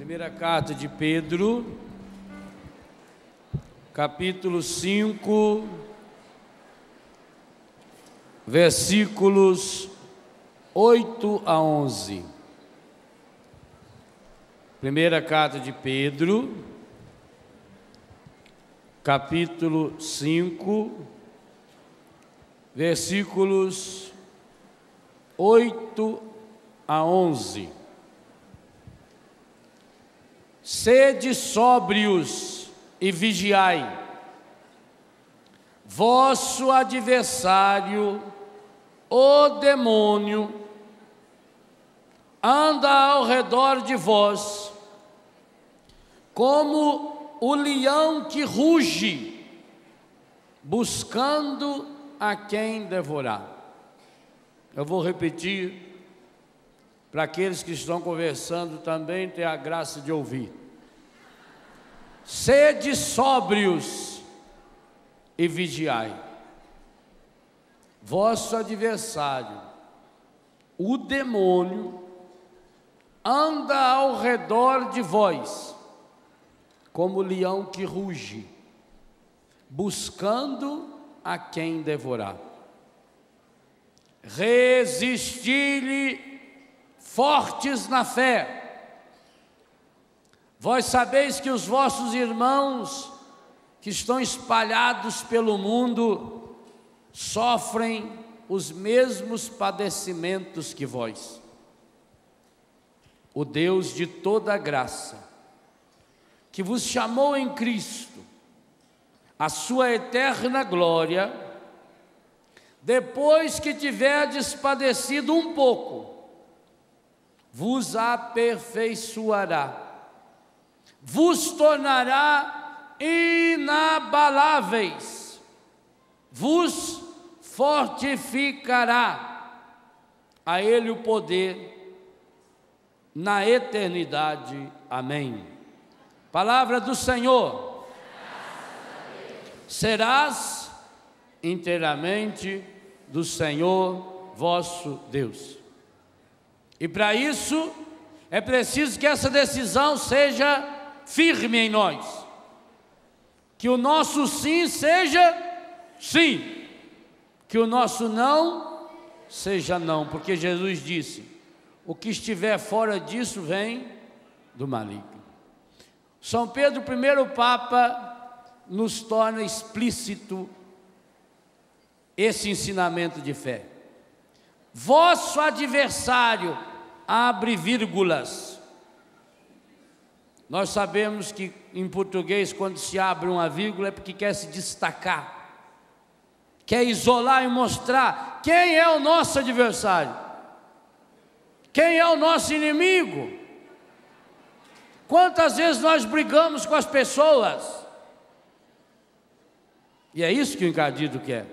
Primeira carta de Pedro, capítulo 5, versículos 8 a 11. Primeira carta de Pedro, capítulo 5, versículos 8 a 11. Sede sóbrios e vigiai. Vosso adversário, o demônio, anda ao redor de vós, como o leão que ruge, buscando a quem devorar. Eu vou repetir, para aqueles que estão conversando também ter a graça de ouvir. Sede sóbrios e vigiai. Vosso adversário, o demônio, anda ao redor de vós, como leão que ruge, buscando a quem devorar. Resisti-lhe fortes na fé. Vós sabeis que os vossos irmãos que estão espalhados pelo mundo sofrem os mesmos padecimentos que vós. O Deus de toda graça, que vos chamou em Cristo a sua eterna glória, depois que tiverdes padecido um pouco, vos aperfeiçoará, vos tornará inabaláveis, vos fortificará. A Ele o poder na eternidade. Amém. Palavra do Senhor. Serás inteiramente do Senhor vosso Deus. E para isso é preciso que essa decisão seja firme em nós, que o nosso sim seja sim, que o nosso não seja não, porque Jesus disse: o que estiver fora disso vem do maligno. São Pedro, primeiro Papa, nos torna explícito esse ensinamento de fé. Vosso adversário, abre vírgulas. Nós sabemos que em português, quando se abre uma vírgula, é porque quer se destacar, quer isolar e mostrar quem é o nosso adversário, quem é o nosso inimigo. Quantas vezes nós brigamos com as pessoas, e é isso que o encardido quer,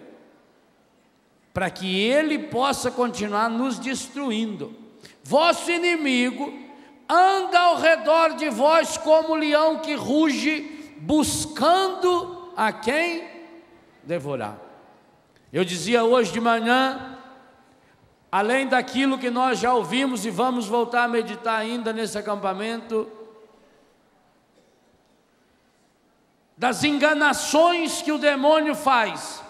para que ele possa continuar nos destruindo. Vosso inimigo anda ao redor de vós como leão que ruge, buscando a quem devorar. Eu dizia hoje de manhã, além daquilo que nós já ouvimos e vamos voltar a meditar ainda nesse acampamento, das enganações que o demônio faz,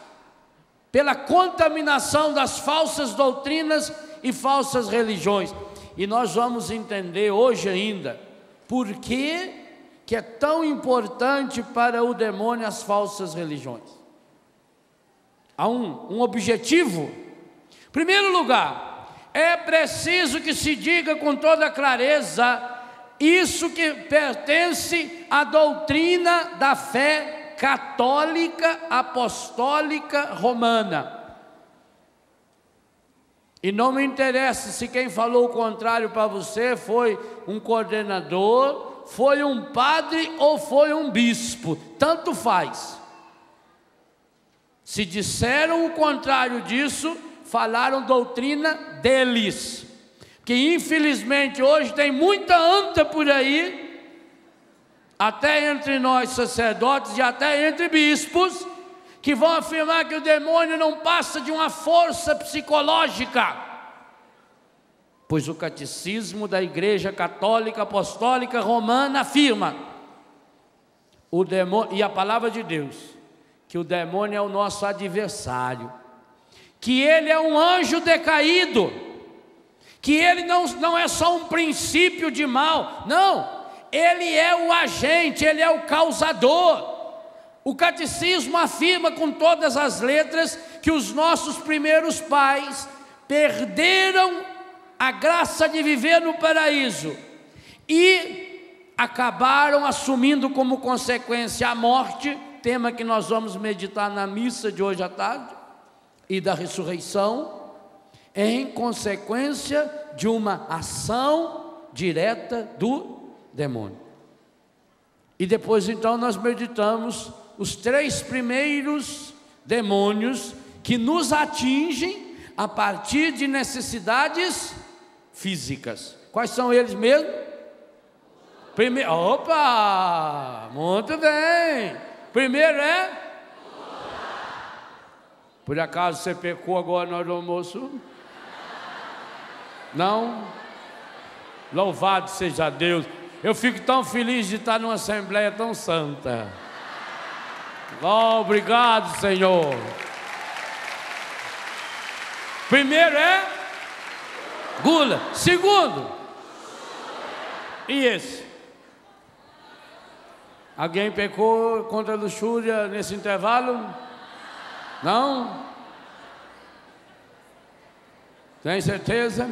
pela contaminação das falsas doutrinas e falsas religiões. E nós vamos entender hoje ainda por que é tão importante para o demônio as falsas religiões. Há um objetivo. Em primeiro lugar, é preciso que se diga com toda clareza isso que pertence à doutrina da fé católica, apostólica, romana. E não me interessa se quem falou o contrário para você foi um coordenador, foi um padre ou foi um bispo, tanto faz. Se disseram o contrário disso, falaram doutrina deles. Que infelizmente hoje tem muita anta por aí, até entre nós sacerdotes e até entre bispos, que vão afirmar que o demônio não passa de uma força psicológica. Pois o catecismo da Igreja Católica Apostólica Romana afirma, o demônio, e a palavra de Deus, que o demônio é o nosso adversário, que ele é um anjo decaído, que ele não é só um princípio de mal, não, ele é o agente, ele é o causador. O catecismo afirma com todas as letras que os nossos primeiros pais perderam a graça de viver no paraíso e acabaram assumindo como consequência a morte, tema que nós vamos meditar na missa de hoje à tarde, e da ressurreição, em consequência de uma ação direta do demônio. E depois então nós meditamos os 3 primeiros demônios que nos atingem a partir de necessidades físicas. Quais são eles mesmo? Primeiro, opa, muito bem. Primeiro é? Por acaso você pecou agora na hora do almoço? Não? Louvado seja Deus. Eu fico tão feliz de estar numa assembleia tão santa. Oh, obrigado, Senhor. Primeiro é gula. Segundo, e esse? Alguém pecou contra a luxúria nesse intervalo? Não? Tem certeza?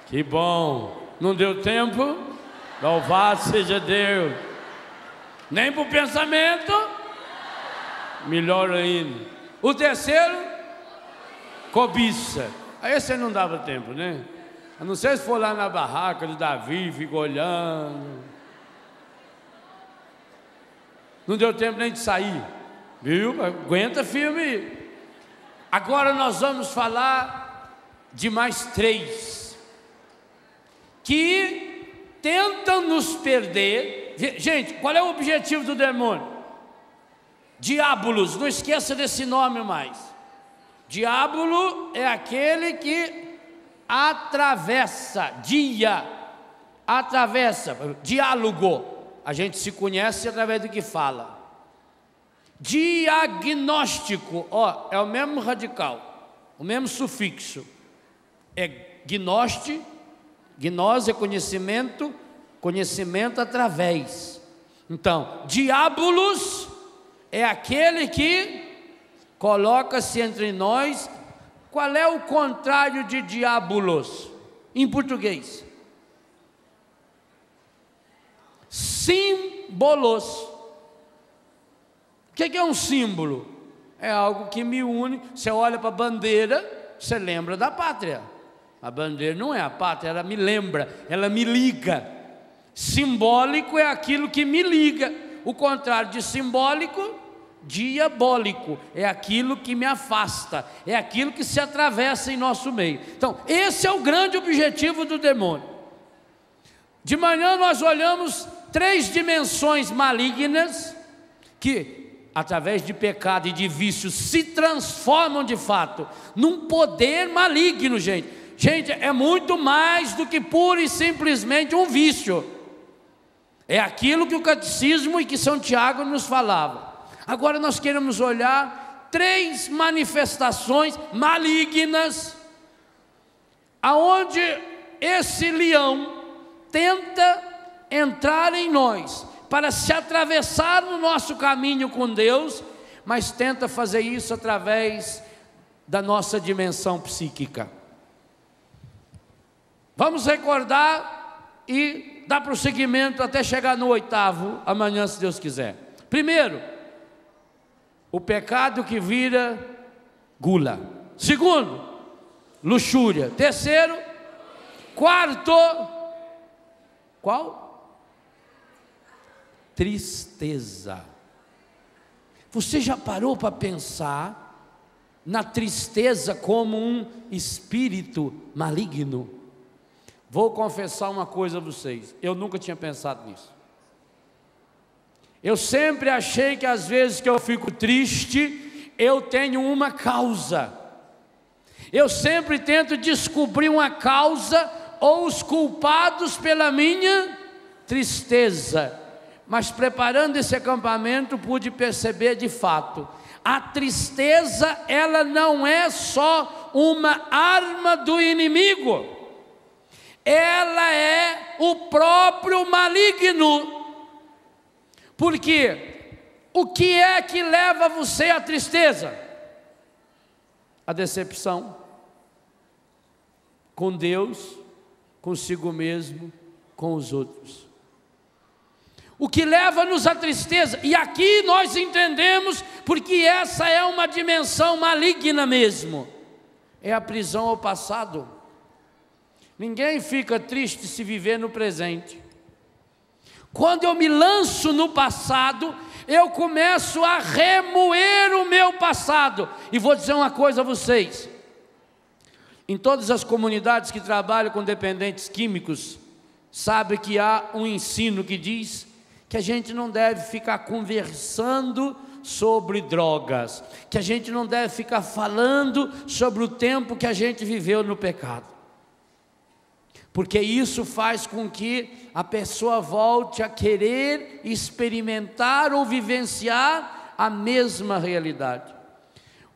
Que bom. Não deu tempo? Louvado seja Deus. Nem para o pensamento? Melhor ainda. O terceiro? Cobiça. Aí esse não dava tempo, né? A não ser se for lá na barraca de Davi, fica olhando. Não deu tempo nem de sair. Viu? Aguenta firme. Agora nós vamos falar de mais 3 que tentam nos perder. Gente, qual é o objetivo do demônio? Diabolos, não esqueça desse nome mais. Diabolo é aquele que atravessa, diálogo. A gente se conhece através do que fala. Diagnóstico, ó, é o mesmo radical, o mesmo sufixo. É gnose é conhecimento, conhecimento através. Então, diabolos é aquele que coloca-se entre nós. Qual é o contrário de diabolos em português? Símbolos. O que é um símbolo? É algo que me une. Você olha para a bandeira, você lembra da pátria. A bandeira não é a pátria, ela me lembra, ela me liga. Simbólico é aquilo que me liga. O contrário de simbólico, diabólico, é aquilo que me afasta, é aquilo que se atravessa em nosso meio. Então, esse é o grande objetivo do demônio. De manhã nós olhamos 3 dimensões malignas que, através de pecado e de vícios, se transformam de fato num poder maligno, gente. Gente, é muito mais do que pura e simplesmente um vício. É aquilo que o catecismo e que São Tiago nos falava. Agora nós queremos olhar 3 manifestações malignas, aonde esse leão tenta entrar em nós, para se atravessar no nosso caminho com Deus, mas tenta fazer isso através da nossa dimensão psíquica. Vamos recordar e dar prosseguimento até chegar no 8º, amanhã, se Deus quiser. Primeiro, o pecado que vira gula. Segundo, luxúria. Terceiro, quarto, qual? Tristeza. Você já parou para pensar na tristeza como um espírito maligno? Vou confessar uma coisa a vocês, eu nunca tinha pensado nisso. Eu sempre achei que às vezes que eu fico triste, eu tenho uma causa. Eu sempre tento descobrir uma causa ou os culpados pela minha tristeza. Mas preparando esse acampamento, pude perceber de fato, a tristeza, ela não é só uma arma do inimigo, ela é o próprio maligno. Porque o que é que leva você à tristeza? A decepção com Deus, consigo mesmo, com os outros. O que leva-nos à tristeza, e aqui nós entendemos, porque essa é uma dimensão maligna mesmo, é a prisão ao passado. Ninguém fica triste se viver no presente. Quando eu me lanço no passado, eu começo a remoer o meu passado. E vou dizer uma coisa a vocês: em todas as comunidades que trabalham com dependentes químicos, sabe que há um ensino que diz que a gente não deve ficar conversando sobre drogas, que a gente não deve ficar falando sobre o tempo que a gente viveu no pecado, porque isso faz com que a pessoa volte a querer experimentar ou vivenciar a mesma realidade.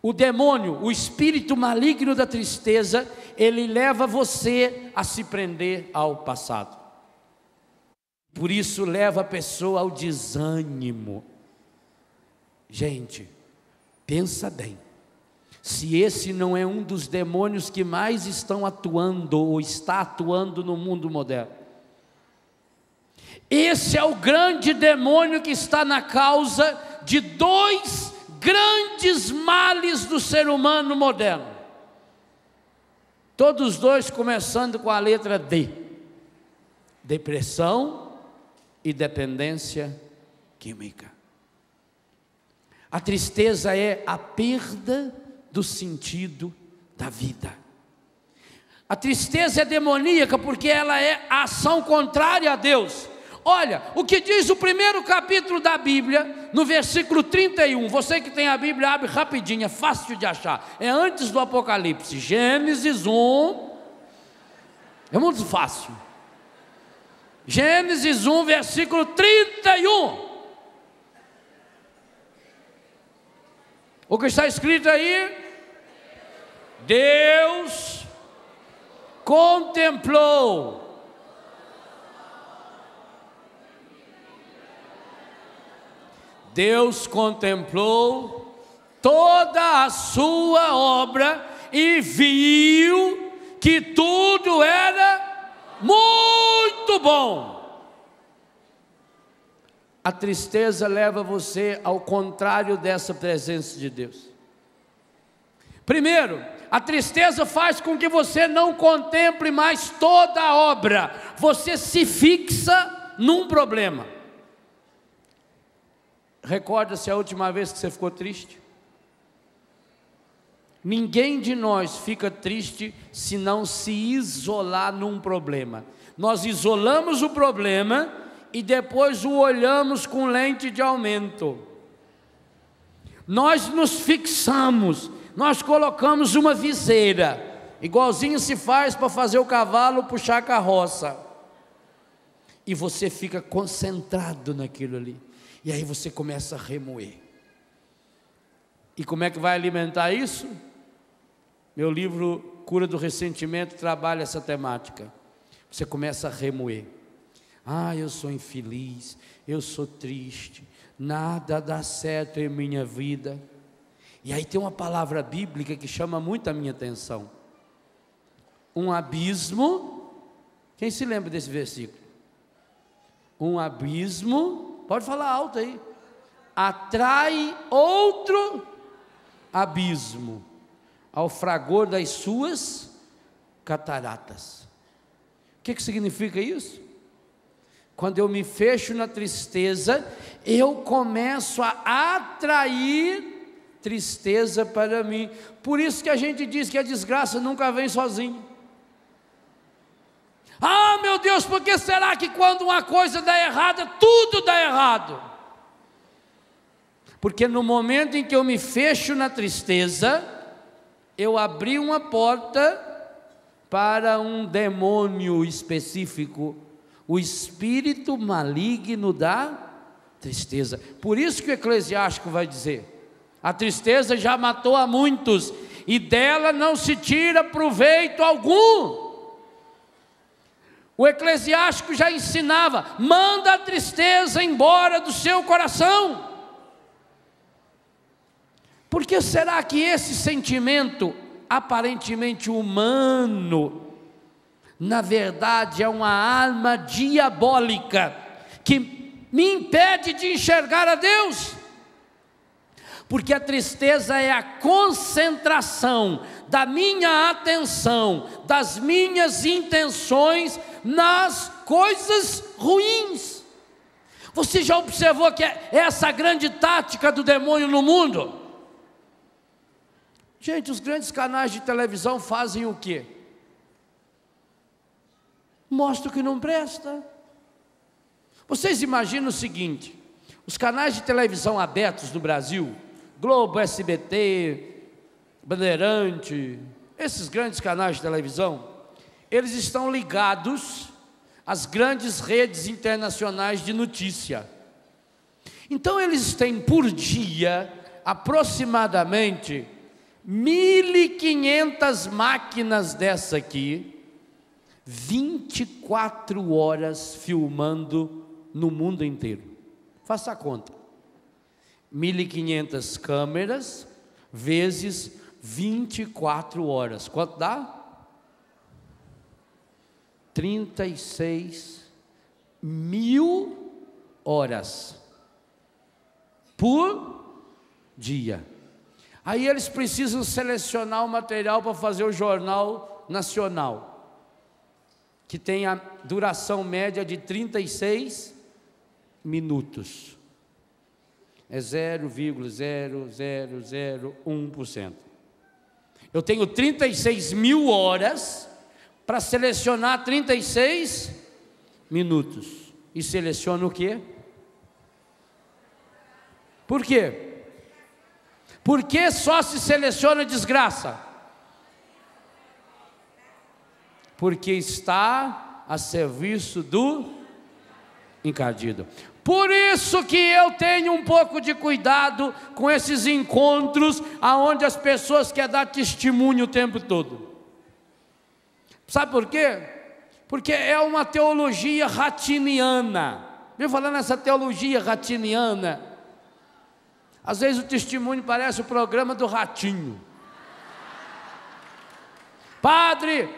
O demônio, o espírito maligno da tristeza, ele leva você a se prender ao passado. Por isso leva a pessoa ao desânimo. Gente, pensa bem, se esse não é um dos demônios que mais estão atuando ou está atuando no mundo moderno. Esse é o grande demônio que está na causa de dois grandes males do ser humano moderno. Todos dois começando com a letra D: depressão e dependência química. A tristeza é a perda do sentido da vida. A tristeza é demoníaca porque ela é a ação contrária a Deus. Olha, o que diz o primeiro capítulo da Bíblia, no versículo 31, você que tem a Bíblia, abre rapidinho, é fácil de achar, é antes do Apocalipse, Gênesis 1, é muito fácil. Gênesis 1, versículo 31. O que está escrito aí? Deus contemplou toda a sua obra e viu que tudo era muito bom. A tristeza leva você ao contrário dessa presença de Deus. Primeiro, a tristeza faz com que você não contemple mais toda a obra, você se fixa num problema. Recorda-se a última vez que você ficou triste? Ninguém de nós fica triste se não se isolar num problema. Nós isolamos o problema e depois o olhamos com lente de aumento. Nós nos fixamos, nós colocamos uma viseira, igualzinho se faz para fazer o cavalo puxar a carroça. E você fica concentrado naquilo ali. E aí você começa a remoer. E como é que vai alimentar isso? Meu livro Cura do Ressentimento trabalha essa temática. Você começa a remoer. Eu sou infeliz, eu sou triste, nada dá certo em minha vida. E aí tem uma palavra bíblica que chama muito a minha atenção. Um abismo, quem se lembra desse versículo? Um abismo, pode falar alto aí, atrai outro abismo ao fragor das suas cataratas. O que significa isso? Quando eu me fecho na tristeza, eu começo a atrair tristeza para mim. Por isso que a gente diz que a desgraça nunca vem sozinha. Meu Deus, por que será que quando uma coisa dá errada, tudo dá errado? Porque no momento em que eu me fecho na tristeza, eu abri uma porta para um demônio específico, o espírito maligno da tristeza. Por isso que o Eclesiástico vai dizer: a tristeza já matou a muitos, e dela não se tira proveito algum. O Eclesiástico já ensinava: manda a tristeza embora do seu coração. Por que será que esse sentimento aparentemente humano, na verdade é uma arma diabólica que me impede de enxergar a Deus? Porque a tristeza é a concentração da minha atenção, das minhas intenções nas coisas ruins. Você já observou que é essa a grande tática do demônio no mundo? Gente, os grandes canais de televisão fazem o quê? Mostram o que não presta. Vocês imaginam o seguinte: os canais de televisão abertos no Brasil, Globo, SBT, Bandeirante, esses grandes canais de televisão, eles estão ligados às grandes redes internacionais de notícia. Então eles têm por dia aproximadamente 1.500 máquinas dessa aqui, 24 horas filmando no mundo inteiro. Faça a conta: 1.500 câmeras vezes 24 horas. Quanto dá? 36.000 horas por dia. Aí eles precisam selecionar o material para fazer o Jornal Nacional, que tem a duração média de 36 minutos. É 0,0001%. Eu tenho 36.000 horas para selecionar 36 minutos. E seleciono o quê? Por quê? Por que só se seleciona desgraça? Porque está a serviço do encardido. Por isso que eu tenho um pouco de cuidado com esses encontros aonde as pessoas querem dar testemunho o tempo todo. Sabe por quê? Porque é uma teologia ratiniana. Viu falando nessa teologia ratiniana? Às vezes o testemunho parece o programa do Ratinho. Padre,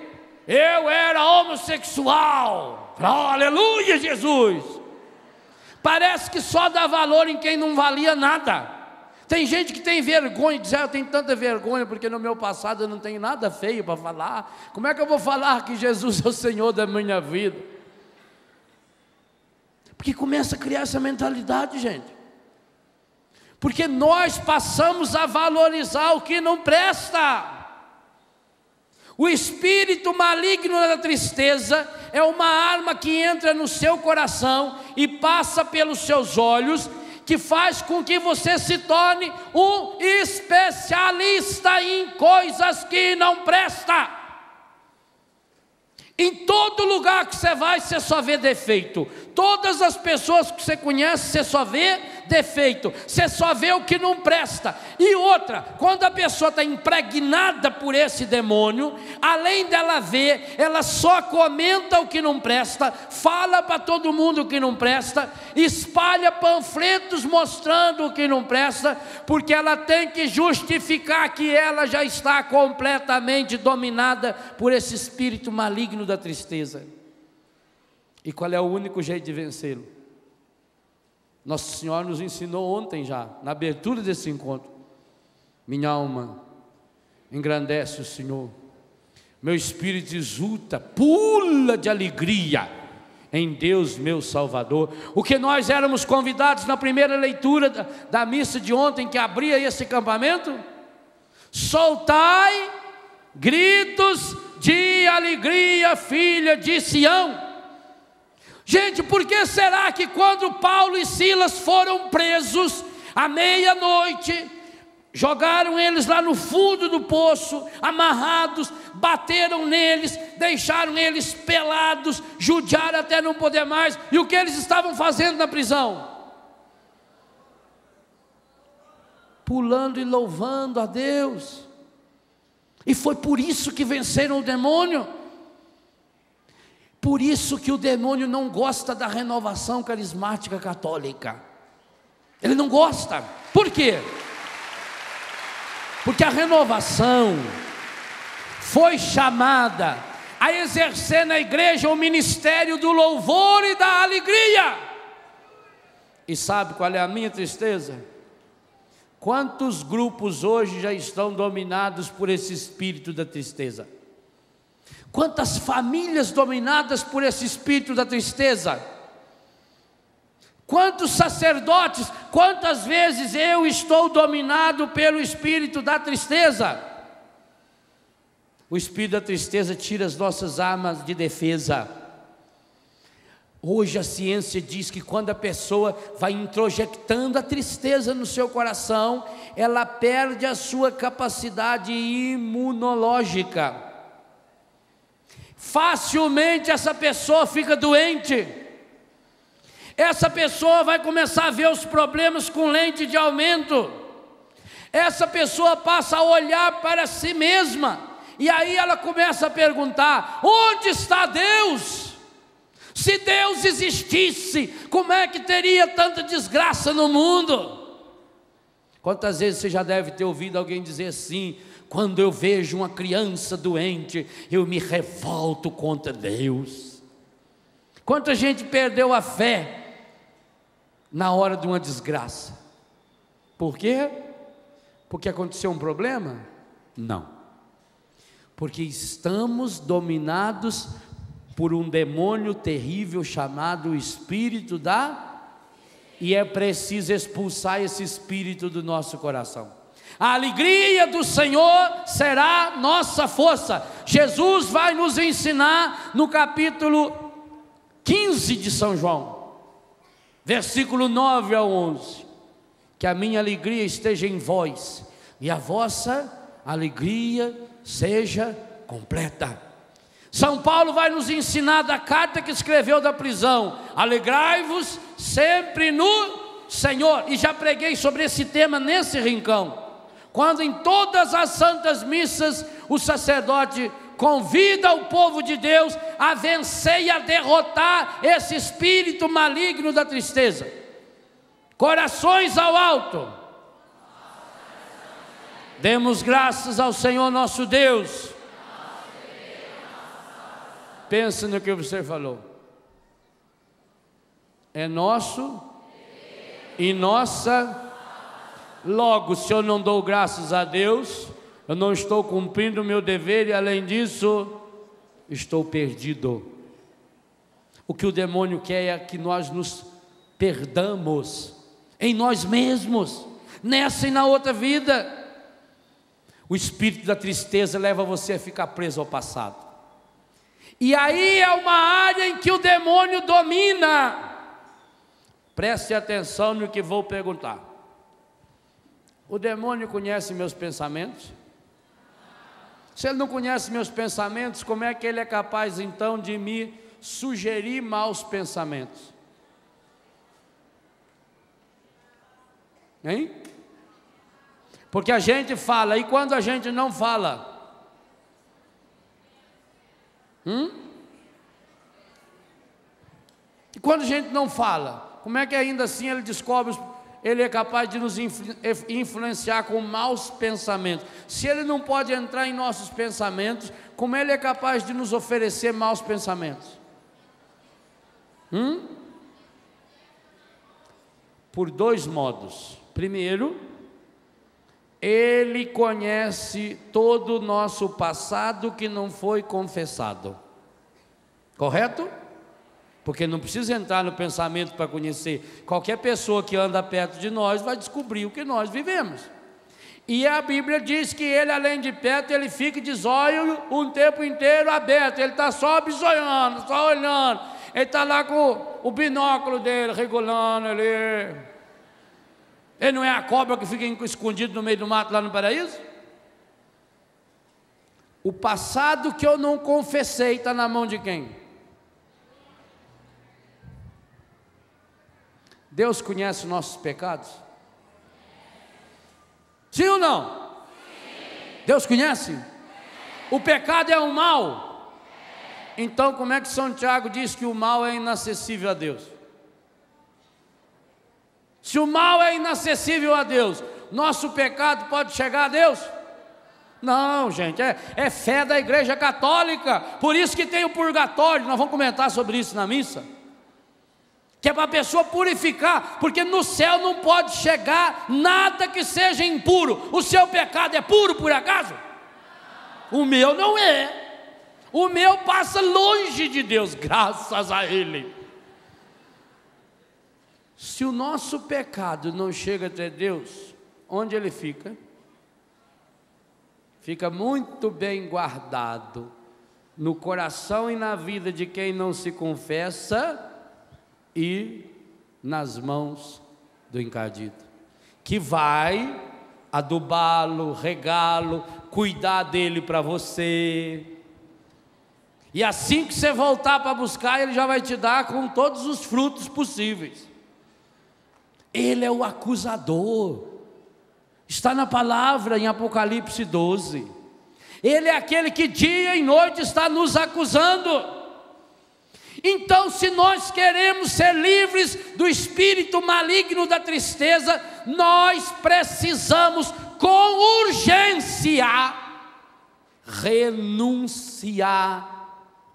eu era homossexual. Oh, aleluia, Jesus. Parece que só dá valor em quem não valia nada. Tem gente que tem vergonha, diz: eu tenho tanta vergonha porque no meu passado eu não tenho nada feio para falar. Como é que eu vou falar que Jesus é o Senhor da minha vida? Porque começa a criar essa mentalidade, gente. Porque nós passamos a valorizar o que não presta. O espírito maligno da tristeza é uma arma que entra no seu coração e passa pelos seus olhos, que faz com que você se torne um especialista em coisas que não prestam. Em todo lugar que você vai, você só vê defeito. Todas as pessoas que você conhece, você só vê defeito. Você só vê o que não presta. E outra, quando a pessoa está impregnada por esse demônio, além dela ver, ela só comenta o que não presta, fala para todo mundo o que não presta, espalha panfletos mostrando o que não presta, porque ela tem que justificar que ela já está completamente dominada por esse espírito maligno da tristeza. E qual é o único jeito de vencê-lo? Nosso Senhor nos ensinou ontem já, na abertura desse encontro: minha alma engrandece o Senhor, meu espírito exulta, pula de alegria em Deus meu Salvador. O que nós éramos convidados na primeira leitura da missa de ontem, que abria esse acampamento: soltai gritos de alegria, filha de Sião. Gente, por que será que quando Paulo e Silas foram presos à meia-noite, jogaram eles lá no fundo do poço, amarrados, bateram neles, deixaram eles pelados, judiaram até não poder mais. E o que eles estavam fazendo na prisão? Pulando e louvando a Deus. E foi por isso que venceram o demônio. Por isso que o demônio não gosta da renovação carismática católica. Ele não gosta. Por quê? Porque a renovação foi chamada a exercer na igreja o ministério do louvor e da alegria. E sabe qual é a minha tristeza? Quantos grupos hoje já estão dominados por esse espírito da tristeza? Quantas famílias dominadas por esse espírito da tristeza? Quantos sacerdotes, quantas vezes eu estou dominado pelo espírito da tristeza? O espírito da tristeza tira as nossas armas de defesa. Hoje a ciência diz que quando a pessoa vai introjectando a tristeza no seu coração, ela perde a sua capacidade imunológica. Facilmente essa pessoa fica doente. Essa pessoa vai começar a ver os problemas com lente de aumento. Essa pessoa passa a olhar para si mesma. E aí ela começa a perguntar: onde está Deus? Se Deus existisse, como é que teria tanta desgraça no mundo? Quantas vezes você já deve ter ouvido alguém dizer assim: quando eu vejo uma criança doente, eu me revolto contra Deus. Quanta gente perdeu a fé na hora de uma desgraça? Por quê? Porque aconteceu um problema? Não. Porque estamos dominados por um demônio terrível chamado espírito e é preciso expulsar esse espírito do nosso coração. A alegria do Senhor será nossa força. Jesus vai nos ensinar no capítulo 15 de São João, versículo 9 ao 11, que a minha alegria esteja em vós e a vossa alegria seja completa. São Paulo vai nos ensinar da carta que escreveu da prisão: alegrai-vos sempre no Senhor. E já preguei sobre esse tema nesse rincão, quando em todas as santas missas o sacerdote convida o povo de Deus a vencer e a derrotar esse espírito maligno da tristeza. Corações ao alto. Demos graças ao Senhor nosso Deus. Pensa no que você falou. É nosso e nossa. Logo, se eu não dou graças a Deus, eu não estou cumprindo o meu dever e, além disso, estou perdido. O que o demônio quer é que nós nos perdamos em nós mesmos, nessa e na outra vida. O espírito da tristeza leva você a ficar preso ao passado. E aí é uma área em que o demônio domina. Preste atenção no que vou perguntar. O demônio conhece meus pensamentos? Se ele não conhece meus pensamentos, como é que ele é capaz então de me sugerir maus pensamentos? Hein? Porque a gente fala, e quando a gente não fala? E quando a gente não fala, como é que ainda assim ele descobre, ele é capaz de nos influenciar com maus pensamentos? Se ele não pode entrar em nossos pensamentos, como ele é capaz de nos oferecer maus pensamentos? Por dois modos. Primeiro, ele conhece todo o nosso passado que não foi confessado. Correto? Porque não precisa entrar no pensamento para conhecer. Qualquer pessoa que anda perto de nós vai descobrir o que nós vivemos. E a Bíblia diz que ele, além de perto, ele fica de zóio um tempo inteiro aberto. Ele está só bisoiando, só olhando. Ele está lá com o binóculo dele, regulando ali. Ele não é a cobra que fica escondido no meio do mato lá no paraíso? O passado que eu não confessei está na mão de quem? Deus conhece os nossos pecados? Sim ou não? Sim. Deus conhece? O pecado é o mal. Então como é que São Tiago diz que o mal é inacessível a Deus? Se o mal é inacessível a Deus, nosso pecado pode chegar a Deus? Não, gente, é fé da Igreja Católica. Por isso que tem o purgatório. Nós vamos comentar sobre isso na missa, que é para a pessoa purificar, porque no céu não pode chegar nada que seja impuro. O seu pecado é puro por acaso? O meu não é. O meu passa longe de Deus, graças a Ele. Se o nosso pecado não chega até Deus, onde ele fica? Fica muito bem guardado no coração e na vida de quem não se confessa e nas mãos do encardido, que vai adubá-lo, regá-lo, cuidar dele para você. E assim que você voltar para buscar, ele já vai te dar com todos os frutos possíveis. Ele é o acusador, está na palavra em Apocalipse 12. Ele é aquele que dia e noite está nos acusando. Então, se nós queremos ser livres do espírito maligno da tristeza, nós precisamos com urgência renunciar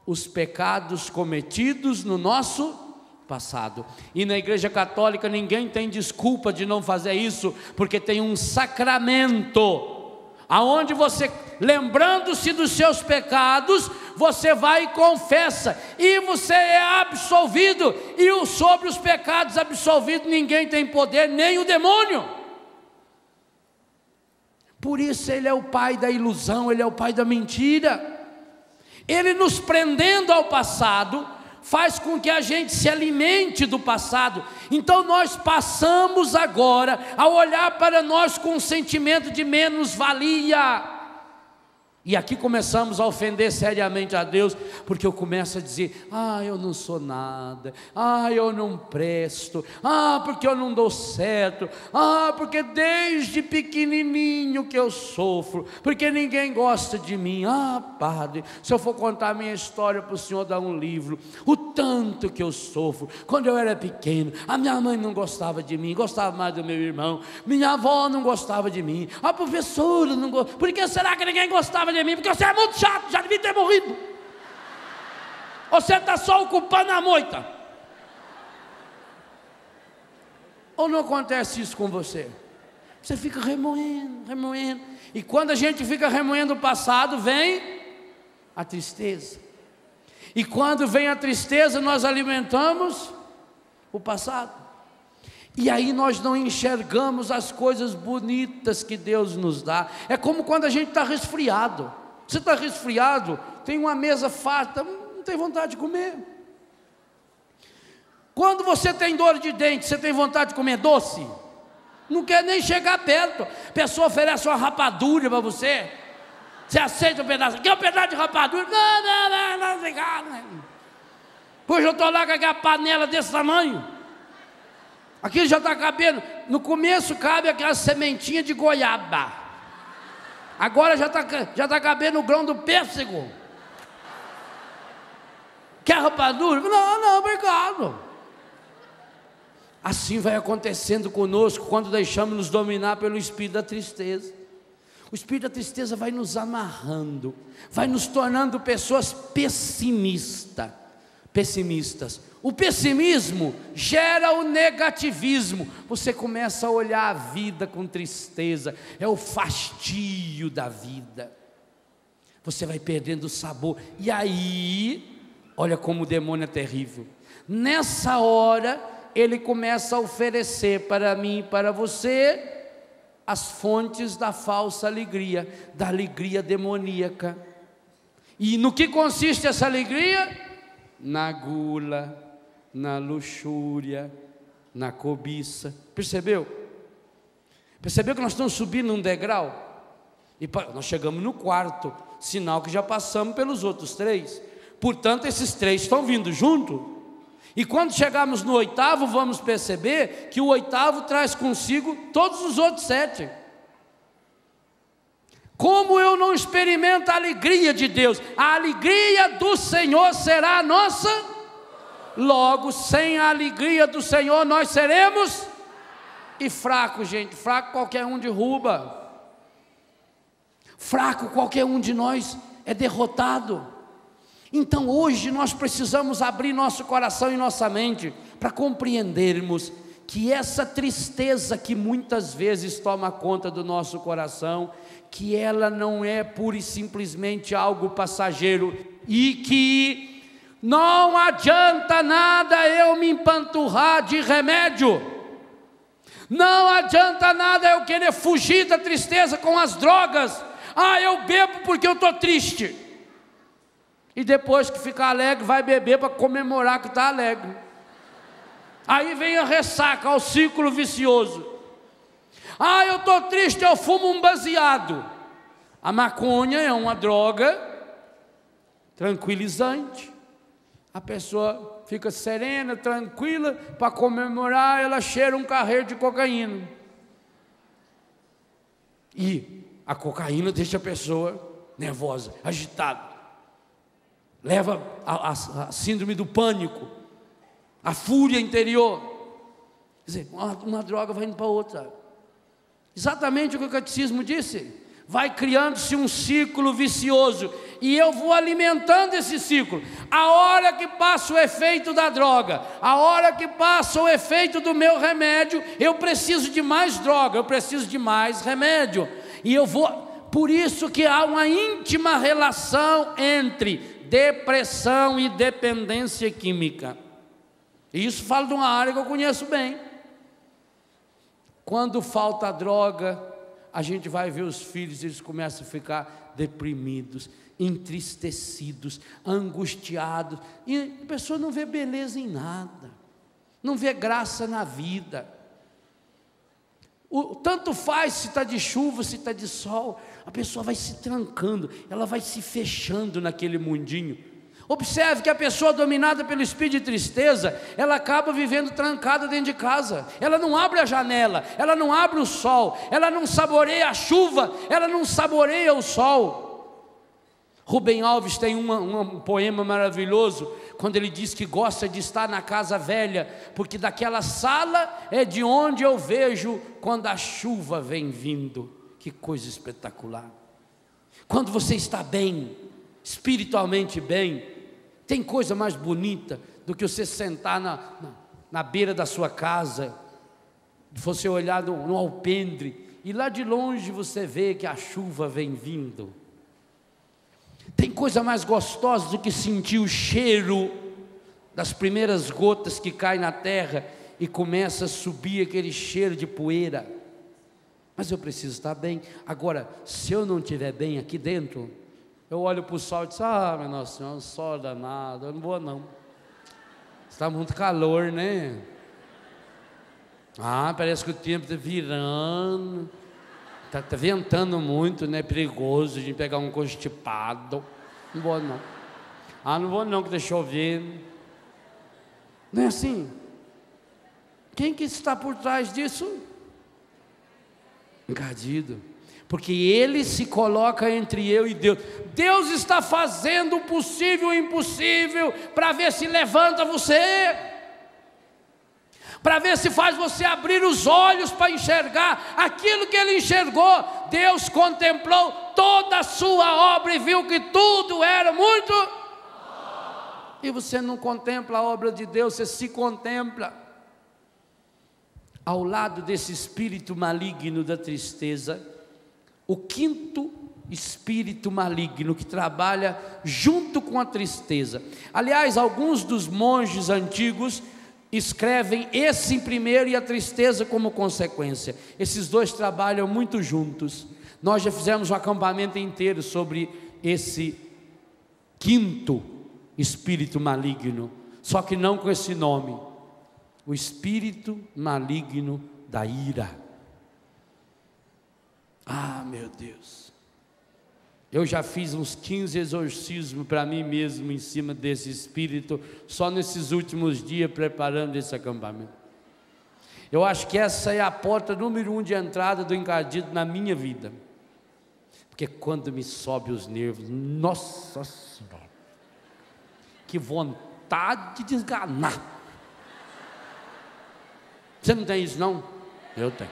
os pecados cometidos no nosso passado. E na Igreja Católica ninguém tem desculpa de não fazer isso, porque tem um sacramento, aonde você, lembrando-se dos seus pecados, você vai e confessa, e você é absolvido. E sobre os pecados absolvidos ninguém tem poder, nem o demônio. Por isso ele é o pai da ilusão, ele é o pai da mentira. Ele nos prendendo ao passado faz com que a gente se alimente do passado. Então nós passamos agora a olhar para nós com um sentimento de menos-valia. E aqui começamos a ofender seriamente a Deus, porque eu começo a dizer: eu não sou nada, eu não presto, porque eu não dou certo, porque desde pequenininho que eu sofro, porque ninguém gosta de mim. Padre, se eu for contar a minha história para o senhor dar um livro, o tanto que eu sofro. Quando eu era pequeno, a minha mãe não gostava de mim, gostava mais do meu irmão, minha avó não gostava de mim, a professora não gostava. Por que será que ninguém gostava de mim? Porque você é muito chato, já devia ter morrido. Você está só ocupando a moita. Ou não acontece isso com você? Você fica remoendo, remoendo. E quando a gente fica remoendo o passado, vem a tristeza. E quando vem a tristeza, nós alimentamos o passado. E aí nós não enxergamos as coisas bonitas que Deus nos dá. É como quando a gente está resfriado. Você está resfriado, tem uma mesa farta, não tem vontade de comer. Quando você tem dor de dente, você tem vontade de comer doce? Não quer nem chegar perto. A pessoa oferece uma rapadura para você, você aceita um pedaço? Quer um pedaço de rapadura? Não, pois eu estou lá com aquela panela desse tamanho. Aqui já está cabendo. No começo cabe aquela sementinha de goiaba. Agora já está cabendo o grão do pêssego. Quer rapadura? Não, obrigado. Assim vai acontecendo conosco quando deixamos nos dominar pelo espírito da tristeza. O espírito da tristeza vai nos amarrando, vai nos tornando pessoas pessimistas. O pessimismo gera o negativismo. Você começa a olhar a vida com tristeza, é o fastio da vida. Você vai perdendo o sabor. E aí, olha como o demônio é terrível. Nessa hora, ele começa a oferecer para mim e para você as fontes da falsa alegria, da alegria demoníaca. E no que consiste essa alegria? Na gula, na luxúria, na cobiça. Percebeu? Percebeu que nós estamos subindo um degrau? E nós chegamos no quarto, sinal que já passamos pelos outros 3. Portanto, esses 3 estão vindo junto. E quando chegarmos no 8º, vamos perceber que o 8º traz consigo todos os outros 7. Como eu não experimento a alegria de Deus? A alegria do Senhor será a nossa. Logo, sem a alegria do Senhor, nós seremos e fraco, gente. Fraco qualquer um derruba. Fraco qualquer um de nós é derrotado. Então hoje nós precisamos abrir nosso coração e nossa mente para compreendermos que essa tristeza que muitas vezes toma conta do nosso coração, que ela não é pura e simplesmente algo passageiro, e que não adianta nada eu me empanturrar de remédio, não adianta nada eu querer fugir da tristeza com as drogas. Eu bebo porque eu estou triste. E depois que ficar alegre, vai beber para comemorar que está alegre. Aí vem a ressaca, o ciclo vicioso. Eu estou triste, eu fumo um baseado. A maconha é uma droga tranquilizante. A pessoa fica serena, tranquila, para comemorar, ela cheira um carreiro de cocaína. E a cocaína deixa a pessoa nervosa, agitada. Leva a síndrome do pânico, a fúria interior. Quer dizer, uma droga vai indo para outra. Exatamente o que o catecismo disse. Vai criando-se um ciclo vicioso. E eu vou alimentando esse ciclo. A hora que passa o efeito da droga, a hora que passa o efeito do meu remédio, eu preciso de mais droga, eu preciso de mais remédio. E eu vou... Por isso que há uma íntima relação entre depressão e dependência química. E isso fala de uma área que eu conheço bem. Quando falta droga, a gente vai ver os filhos, eles começam a ficar deprimidos, entristecidos, angustiados, e a pessoa não vê beleza em nada, não vê graça na vida. Tanto faz se está de chuva, se está de sol, a pessoa vai se trancando, ela vai se fechando naquele mundinho. Observe que a pessoa dominada pelo espírito de tristeza, ela acaba vivendo trancada dentro de casa. Ela não abre a janela, ela não abre o sol, ela não saboreia a chuva, ela não saboreia o sol. Rubem Alves tem um poema maravilhoso, quando ele diz que gosta de estar na casa velha, porque daquela sala é de onde eu vejo quando a chuva vem vindo. Que coisa espetacular. Quando você está bem, espiritualmente bem, tem coisa mais bonita do que você sentar na beira da sua casa, você olhar no alpendre, e lá de longe você vê que a chuva vem vindo. Tem coisa mais gostosa do que sentir o cheiro das primeiras gotas que caem na terra e começa a subir aquele cheiro de poeira. Mas eu preciso estar bem. Agora, se eu não estiver bem aqui dentro, eu olho para o sol e digo, meu Nossa Senhora, um sol danado, eu não vou não. Está muito calor, né? Parece que o tempo está virando. Está ventando muito, né? Perigoso de pegar um constipado. Não vou não. Não vou não, que está chovendo. Não é assim? Quem que está por trás disso? Encardido. Porque ele se coloca entre eu e Deus. Deus está fazendo o possível e o impossível para ver se levanta você, para ver se faz você abrir os olhos para enxergar aquilo que ele enxergou. Deus contemplou toda a sua obra e viu que tudo era muito. E você não contempla a obra de Deus, você se contempla. Ao lado desse espírito maligno da tristeza, o quinto espírito maligno que trabalha junto com a tristeza. Aliás, alguns dos monges antigos escrevem esse em primeiro e a tristeza como consequência. Esses dois trabalham muito juntos. Nós já fizemos um acampamento inteiro sobre esse quinto espírito maligno, só que não com esse nome. O espírito maligno da ira. Ah, meu Deus, eu já fiz uns 15 exorcismos para mim mesmo em cima desse espírito, só nesses últimos dias preparando esse acampamento. Eu acho que essa é a porta número 1 de entrada do encardido na minha vida, porque quando me sobe os nervos, nossa Senhora, que vontade de esganar. Você não tem isso não? Eu tenho.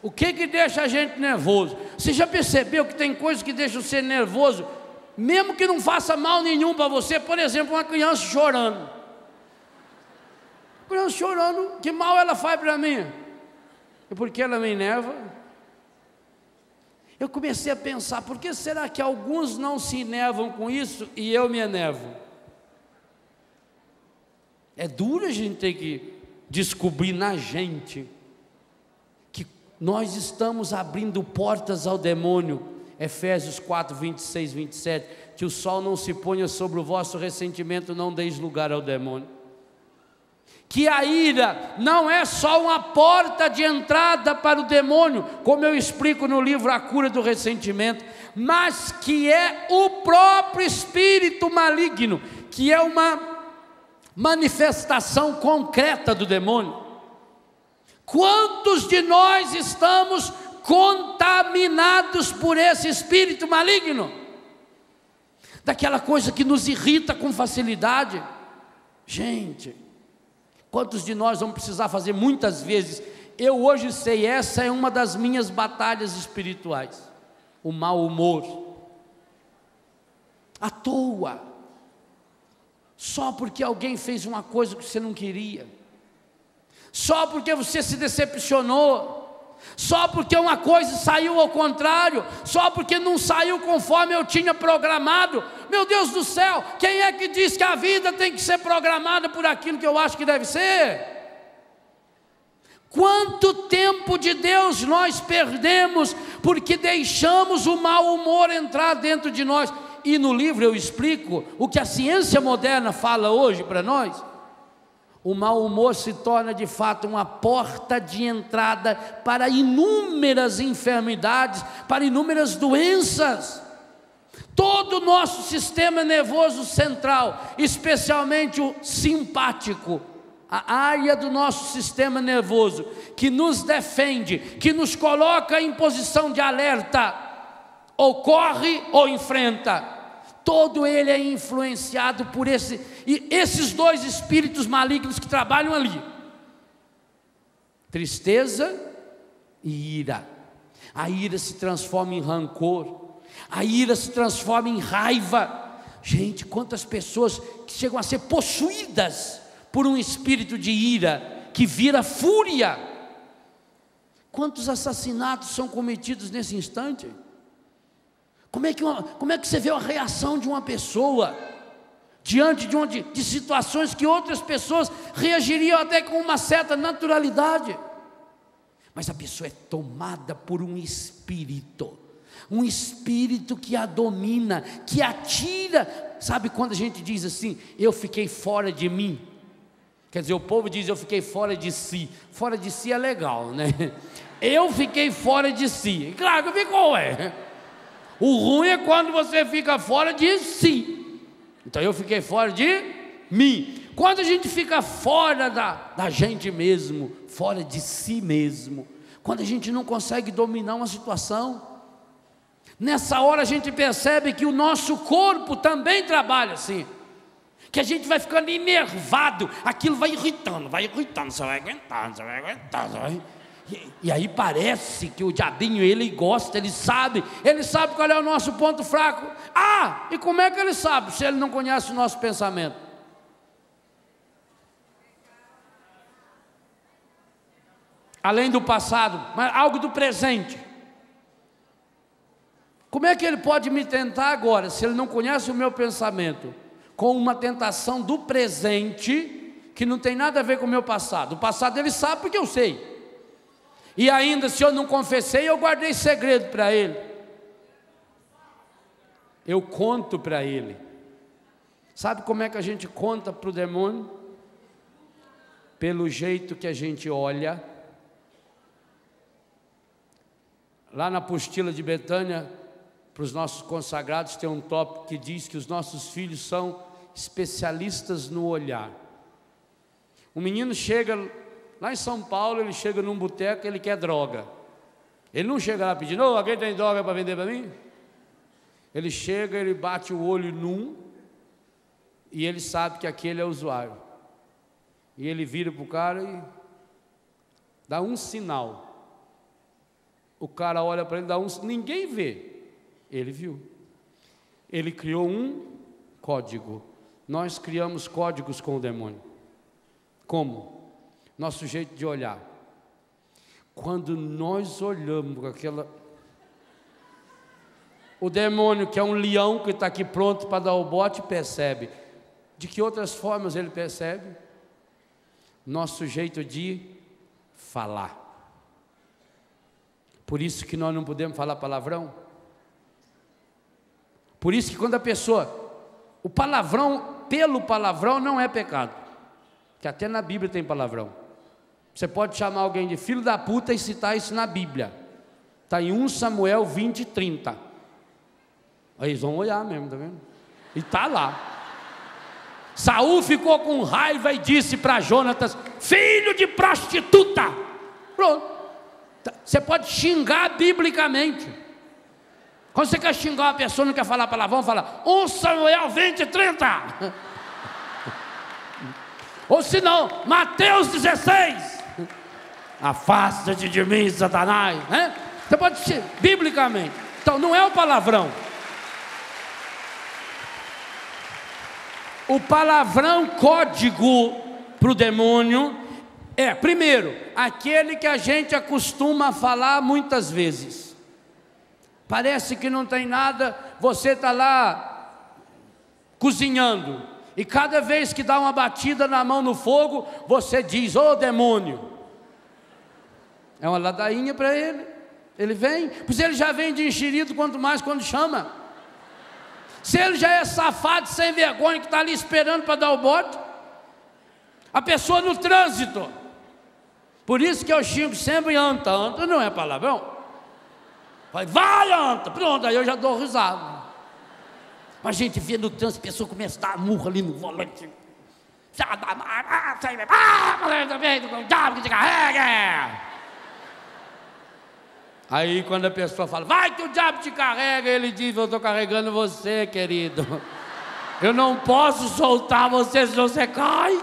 O que deixa a gente nervoso? Você já percebeu que tem coisas que deixam você nervoso, mesmo que não faça mal nenhum para você? Por exemplo, uma criança chorando. Criança chorando, que mal ela faz para mim? E por que ela me enerva? Eu comecei a pensar, por que será que alguns não se enervam com isso e eu me enervo? É duro a gente ter que descobrir na gente que nós estamos abrindo portas ao demônio. Efésios 4, 26, 27, que o sol não se ponha sobre o vosso ressentimento, não deis lugar ao demônio. Que a ira não é só uma porta de entrada para o demônio, como eu explico no livro A Cura do Ressentimento, mas que é o próprio espírito maligno, que é uma manifestação concreta do demônio. Quantos de nós estamos contaminados por esse espírito maligno? Daquela coisa que nos irrita com facilidade. Gente, quantos de nós vamos precisar fazer muitas vezes? Eu hoje sei, essa é uma das minhas batalhas espirituais. O mau humor. À toa. Só porque alguém fez uma coisa que você não queria. Só porque você se decepcionou. Só porque uma coisa saiu ao contrário. Só porque não saiu conforme eu tinha programado. Meu Deus do céu, quem é que diz que a vida tem que ser programada por aquilo que eu acho que deve ser? Quanto tempo de Deus nós perdemos porque deixamos o mau humor entrar dentro de nós? E no livro eu explico o que a ciência moderna fala hoje para nós. O mau humor se torna de fato uma porta de entrada para inúmeras enfermidades, para inúmeras doenças. Todo o nosso sistema nervoso central, especialmente o simpático, a área do nosso sistema nervoso, que nos defende, que nos coloca em posição de alerta, ou corre ou enfrenta. Todo ele é influenciado por esses dois espíritos malignos que trabalham ali. Tristeza e ira. A ira se transforma em rancor. A ira se transforma em raiva. Gente, quantas pessoas que chegam a ser possuídas por um espírito de ira, que vira fúria. Quantos assassinatos são cometidos nesse instante? Como é que você vê a reação de uma pessoa diante de situações que outras pessoas reagiriam até com uma certa naturalidade? Mas a pessoa é tomada por um espírito que a domina, que a tira. Sabe quando a gente diz assim, eu fiquei fora de mim? Quer dizer, o povo diz, eu fiquei fora de si. Fora de si é legal, né? Eu fiquei fora de si. Claro que ficou, O ruim é quando você fica fora de si. Então eu fiquei fora de mim. Quando a gente fica fora da gente mesmo, fora de si mesmo, quando a gente não consegue dominar uma situação, nessa hora a gente percebe que o nosso corpo também trabalha assim, que a gente vai ficando enervado, aquilo vai irritando, você vai aguentando, E aí parece que o diabinho, ele gosta, ele sabe qual é o nosso ponto fraco. E como é que ele sabe, se ele não conhece o nosso pensamento? Além do passado, mas algo do presente. Como é que ele pode me tentar agora, se ele não conhece o meu pensamento, com uma tentação do presente, que não tem nada a ver com o meu passado? O passado ele sabe porque eu sei. E ainda, se eu não confessei, eu guardei segredo para ele. Eu conto para ele. Sabe como é que a gente conta para o demônio? Pelo jeito que a gente olha, Lá na apostila de Betânia, para os nossos consagrados, tem um tópico que diz que os nossos filhos são especialistas no olhar. O menino chega, lá em São Paulo, ele chega num boteco, ele quer droga. Ele não chega lá pedindo: "Ô, alguém tem droga para vender para mim?" Ele chega, ele bate o olho num, e ele sabe que aquele é o usuário. E ele vira para o cara e dá um sinal. O cara olha para ele, dá um, ninguém vê. Ele viu. Ele criou um código. Nós criamos códigos com o demônio. Como? Nosso jeito de olhar. Quando nós olhamos com aquela... O demônio, que é um leão que está aqui pronto para dar o bote, percebe. De que outras formas ele percebe? Nosso jeito de falar. Por isso que nós não podemos falar palavrão. Por isso que quando a pessoa... O palavrão, pelo palavrão, não é pecado. Que até na Bíblia tem palavrão. Você pode chamar alguém de filho da puta e citar isso na Bíblia. Está em 1 Samuel 20:30. Aí eles vão olhar mesmo, tá vendo? E está lá. Saul ficou com raiva e disse para Jonatas: "Filho de prostituta!" Pronto. Você pode xingar biblicamente. Quando você quer xingar uma pessoa, não quer falar palavrão, fala 1 Samuel 20:30. Ou se não, Mateus 16. Afasta-te de mim, Satanás, né? Você pode xingar biblicamente. Então não é o palavrão. O palavrão código para o demônio é, primeiro, aquele que a gente acostuma a falar muitas vezes. Parece que não tem nada, você está lá cozinhando, e cada vez que dá uma batida na mão no fogo, você diz: "Ô demônio!" É uma ladainha para ele. Ele vem, pois ele já vem de enxerido, quanto mais quando chama. Se ele já é safado, sem vergonha, que está ali esperando para dar o bote. A pessoa no trânsito. Por isso que eu xingo sempre anta. Anta não é palavrão. Vai anta, pronto, aí eu já dou risada. A gente vê no trânsito, a pessoa começa a dar murra ali no volante. Aí quando a pessoa fala: "Vai que o diabo te carrega", ele diz: "Eu estou carregando você, querido. Eu não posso soltar você, senão você cai."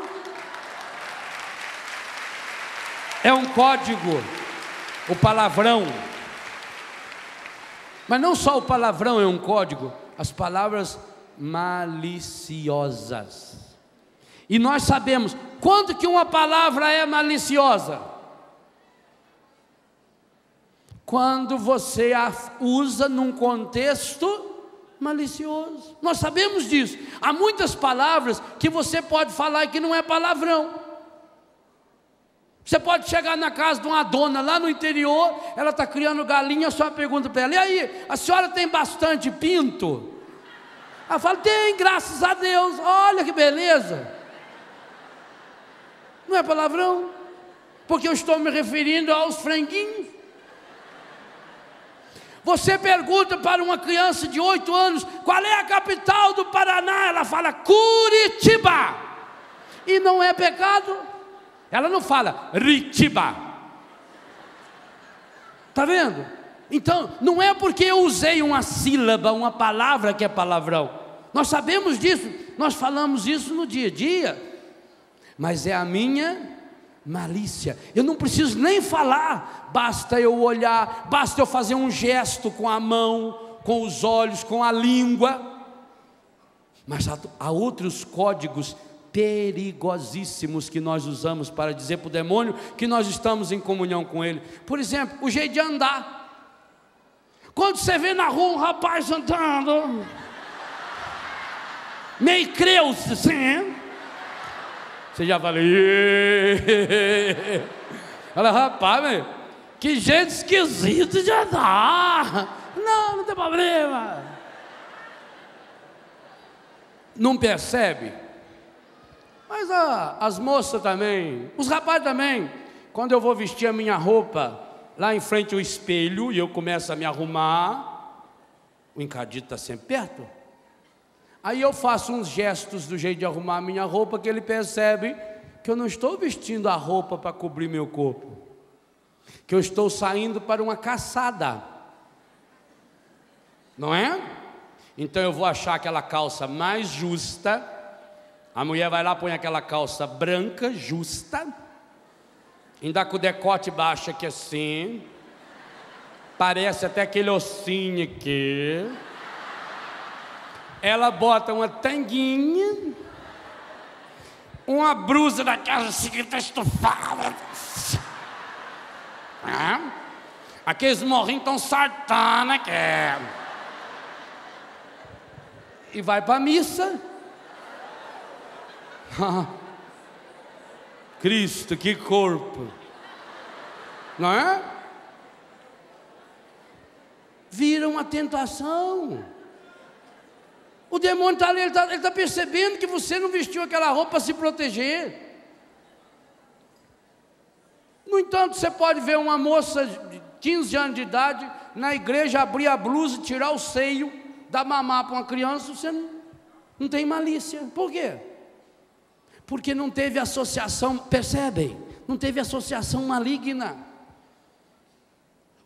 É um código, o palavrão. Mas não só o palavrão é um código, as palavras maliciosas. E nós sabemos quando que uma palavra é maliciosa. Quando você a usa num contexto malicioso. Nós sabemos disso. Há muitas palavras que você pode falar e que não é palavrão. Você pode chegar na casa de uma dona lá no interior, ela está criando galinha, só pergunta para ela: "E aí, a senhora tem bastante pinto?" Ela fala: "Tem, graças a Deus." Olha que beleza. Não é palavrão? Porque eu estou me referindo aos franguinhos. Você pergunta para uma criança de 8 anos: "Qual é a capital do Paraná?" Ela fala: "Curitiba." E não é pecado. Ela não fala Ritiba. Está vendo? Então, não é porque eu usei uma sílaba, uma palavra que é palavrão. Nós sabemos disso, nós falamos isso no dia a dia. Mas é a minha malícia. Eu não preciso nem falar, basta eu olhar, basta eu fazer um gesto com a mão, com os olhos, com a língua. Mas há outros códigos perigosíssimos que nós usamos para dizer para o demônio que nós estamos em comunhão com ele. Por exemplo, o jeito de andar. Quando você vê na rua um rapaz andando meio creuso assim, você já fala: "Olha, rapaz, meu, que jeito esquisito de andar." Não tem problema. Não percebe? Mas as moças também, os rapazes também. Quando eu vou vestir a minha roupa lá em frente ao espelho, e eu começo a me arrumar, o encardito está sempre perto. Aí eu faço uns gestos do jeito de arrumar a minha roupa, que ele percebe que eu não estou vestindo a roupa para cobrir meu corpo, que eu estou saindo para uma caçada, não é? Então eu vou achar aquela calça mais justa, a mulher vai lá, põe aquela calça branca, justa, ainda com o decote baixo aqui assim, parece até aquele ossinho aqui. Ela bota uma tanguinha, uma blusa daquela assim que está estufada, aqueles morrinhos tão sartana que é, e vai para a missa. Cristo, que corpo, não é? Vira uma tentação. O demônio está ali, ele está percebendo que você não vestiu aquela roupa para se proteger. No entanto, você pode ver uma moça de 15 anos de idade na igreja abrir a blusa, tirar o seio, dar mamar para uma criança, você não tem malícia. Por quê? Porque não teve associação, percebem? Não teve associação maligna.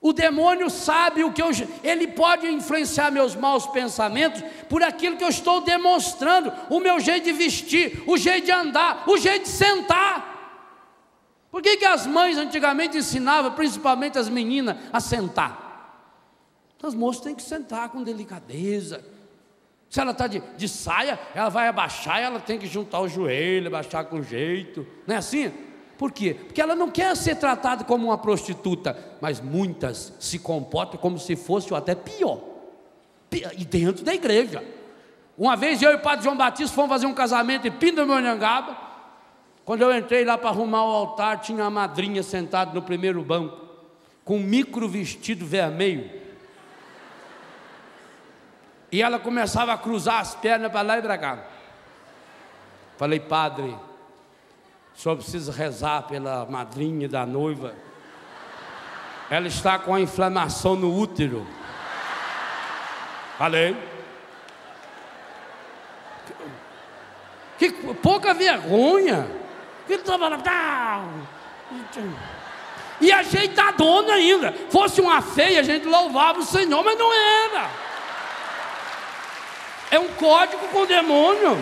O demônio sabe o que ele pode influenciar meus maus pensamentos por aquilo que eu estou demonstrando, o meu jeito de vestir, o jeito de andar, o jeito de sentar. Por que as mães antigamente ensinavam, principalmente as meninas, a sentar? As moças têm que sentar com delicadeza. Se ela está de saia, ela vai abaixar, ela tem que juntar o joelho, abaixar com jeito, não é assim? Por quê? Porque ela não quer ser tratada como uma prostituta, mas muitas se comportam como se fosse ou até pior, e dentro da igreja. Uma vez eu e o padre João Batista fomos fazer um casamento em Pindamonhangaba. Quando eu entrei lá para arrumar o altar, tinha a madrinha sentada no primeiro banco, com um micro vestido vermelho. E ela começava a cruzar as pernas para lá e para cá. Falei, padre, o senhor precisa rezar pela madrinha da noiva. Ela está com a inflamação no útero. Falei. Que pouca vergonha. Ele estava lá. E ajeitadona ainda. Fosse uma feia, a gente louvava o Senhor, mas não era. É um código com o demônio.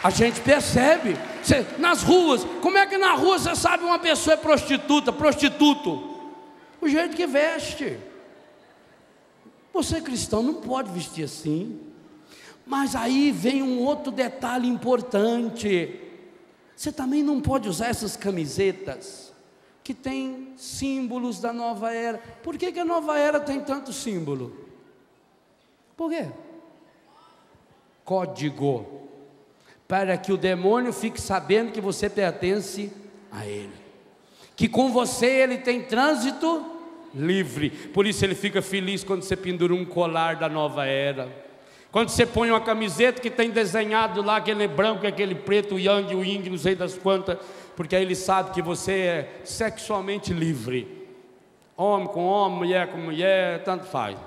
A gente percebe. Nas ruas, como é que na rua você sabe uma pessoa é prostituta, prostituto? O jeito que veste. Você cristão não pode vestir assim. Mas aí vem um outro detalhe importante. Você também não pode usar essas camisetas que tem símbolos da nova era. Por que a nova era tem tanto símbolo? Por quê? Código. Para que o demônio fique sabendo que você pertence a ele, que com você ele tem trânsito livre. Por isso ele fica feliz quando você pendura um colar da nova era, quando você põe uma camiseta que tem desenhado lá aquele branco, aquele preto, o yang, o yin, não sei das quantas, porque aí ele sabe que você é sexualmente livre. Homem com homem, mulher com mulher, tanto faz.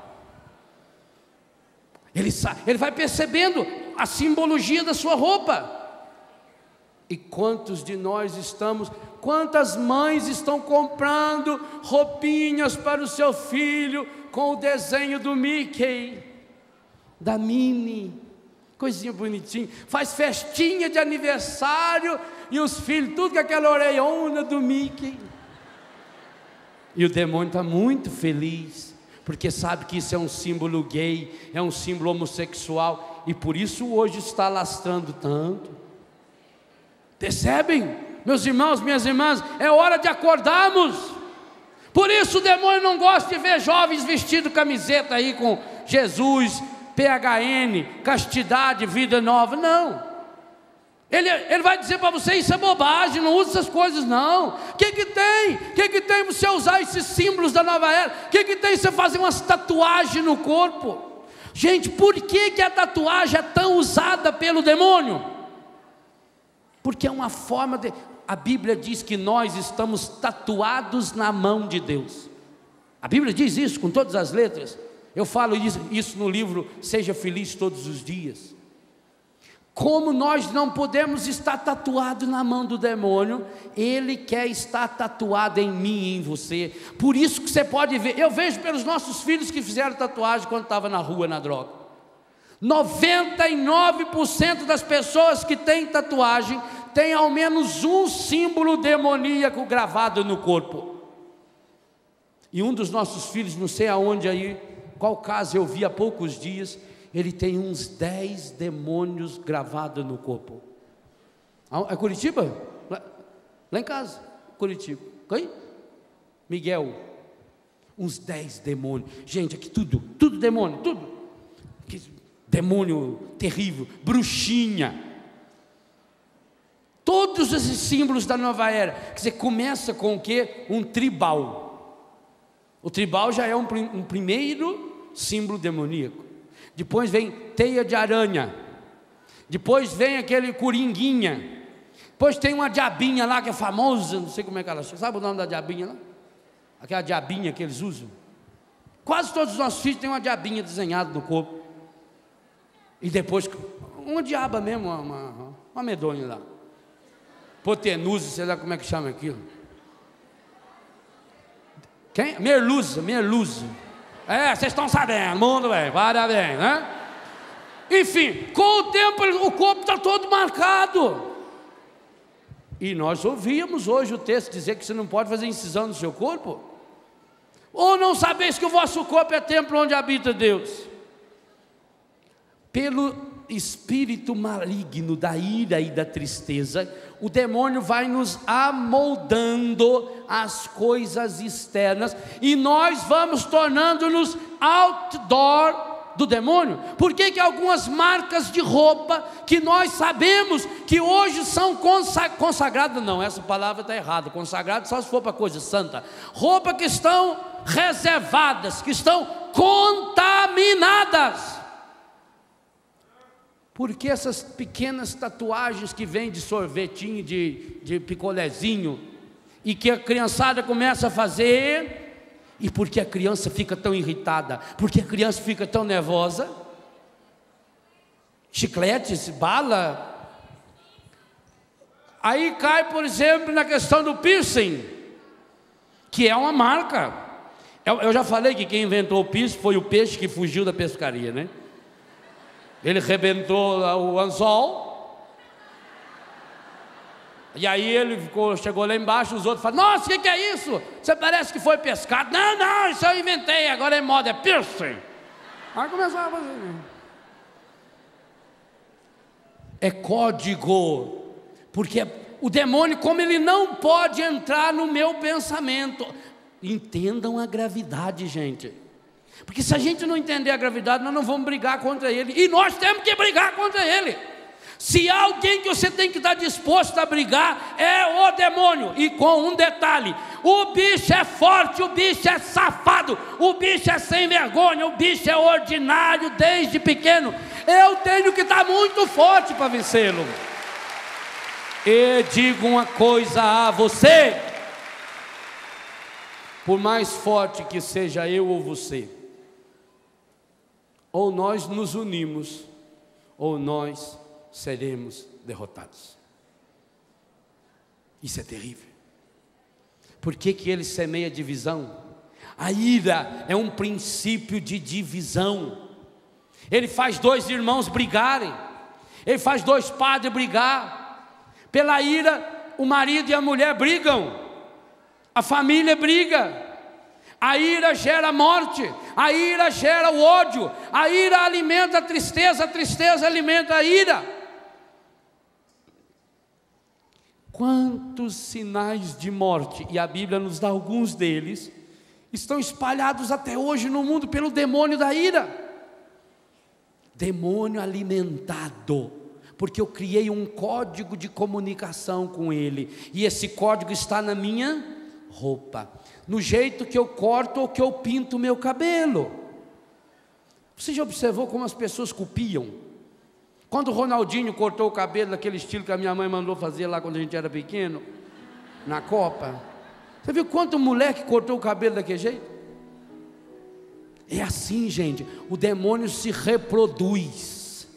Ele vai percebendo a simbologia da sua roupa. E quantos de nós quantas mães estão comprando roupinhas para o seu filho com o desenho do Mickey, da Minnie, coisinha bonitinha, faz festinha de aniversário e os filhos tudo com aquela orelhona do Mickey. E o demônio está muito feliz, porque sabe que isso é um símbolo gay, é um símbolo homossexual, e por isso hoje está lastrando tanto. Percebem, meus irmãos, minhas irmãs? É hora de acordarmos. Por isso o demônio não gosta de ver jovens vestidos camiseta aí com Jesus, PHN, castidade, vida nova. Não. Ele vai dizer para você, isso é bobagem, não usa essas coisas não. O que tem? O que tem você usar esses símbolos da nova era? O que tem você fazer umas tatuagens no corpo? Gente, por que a tatuagem é tão usada pelo demônio? porque é uma forma de... A Bíblia diz que nós estamos tatuados na mão de Deus. A Bíblia diz isso com todas as letras. Eu falo isso no livro Seja Feliz Todos os Dias. Como nós não podemos estar tatuados na mão do demônio, ele quer estar tatuado em mim e em você. Por isso que você pode ver, eu vejo pelos nossos filhos que fizeram tatuagem quando estavam na rua, na droga. 99% das pessoas que têm tatuagem tem ao menos um símbolo demoníaco gravado no corpo. E um dos nossos filhos, não sei aonde aí, qual caso eu vi há poucos dias, ele tem uns 10 demônios gravados no corpo. É Curitiba? Lá em casa, Curitiba. Oi? Miguel. Uns 10 demônios. Gente, aqui tudo demônio, tudo. Demônio terrível, bruxinha. Todos esses símbolos da nova era. Quer dizer, começa com o quê? Um tribal. O tribal já é um primeiro símbolo demoníaco. Depois vem teia de aranha. Depois vem aquele coringuinha. Depois tem uma diabinha lá que é famosa, não sei como é que ela chama. Sabe o nome da diabinha lá? Aquela diabinha que eles usam. Quase todos os nossos filhos têm uma diabinha desenhada no corpo. E depois, uma diaba mesmo, uma medonha lá. Hipotenusa, sei lá como é que chama aquilo. Quem? Merluza. É, vocês estão sabendo, mundo bem, parabéns, né? Enfim, com o tempo o corpo está todo marcado. E nós ouvíamos hoje o texto dizer que você não pode fazer incisão no seu corpo. Ou não sabeis que o vosso corpo é templo onde habita Deus? Pelo espírito maligno da ira e da tristeza, o demônio vai nos amoldando as coisas externas, e nós vamos tornando-nos outdoor do demônio. Por que algumas marcas de roupa que nós sabemos que hoje são consagradas, não, essa palavra está errada, consagrado só se for para coisa santa, roupa que estão reservadas, que estão contaminadas? Porque essas pequenas tatuagens que vêm de sorvetinho, de picolézinho, e que a criançada começa a fazer, e porque a criança fica tão irritada, porque a criança fica tão nervosa, chicletes, bala, aí cai, por exemplo, na questão do piercing, que é uma marca. Eu já falei que quem inventou o piercing foi o peixe que fugiu da pescaria, né? Ele rebentou o anzol, e aí ele chegou lá embaixo, os outros falaram: nossa, o que é isso? Você parece que foi pescado. Não, isso eu inventei, agora é moda, é piercing. Aí começou a fazer. É código, porque o demônio, como ele não pode entrar no meu pensamento, entendam a gravidade, gente. Porque se a gente não entender a gravidade, nós não vamos brigar contra ele. E nós temos que brigar contra ele. Se há alguém que você tem que estar disposto a brigar, é o demônio. E com um detalhe: o bicho é forte, o bicho é safado, o bicho é sem vergonha, o bicho é ordinário desde pequeno. Eu tenho que estar muito forte para vencê-lo. E digo uma coisa a você: por mais forte que seja eu ou você, ou nós nos unimos, ou nós seremos derrotados. Isso é terrível. Por que ele semeia divisão? A ira é um princípio de divisão. Ele faz dois irmãos brigarem, ele faz dois padres brigar. Pela ira, o marido e a mulher brigam, a família briga. A ira gera morte, a ira gera o ódio, a ira alimenta a tristeza alimenta a ira. Quantos sinais de morte, e a Bíblia nos dá alguns deles, estão espalhados até hoje no mundo pelo demônio da ira. Demônio alimentado, porque eu criei um código de comunicação com ele, e esse código está na minha roupa, no jeito que eu corto ou que eu pinto o meu cabelo. Você já observou como as pessoas copiam? Quando o Ronaldinho cortou o cabelo daquele estilo que a minha mãe mandou fazer lá quando a gente era pequeno, na Copa, você viu quanto moleque cortou o cabelo daquele jeito? É assim, gente, o demônio se reproduz,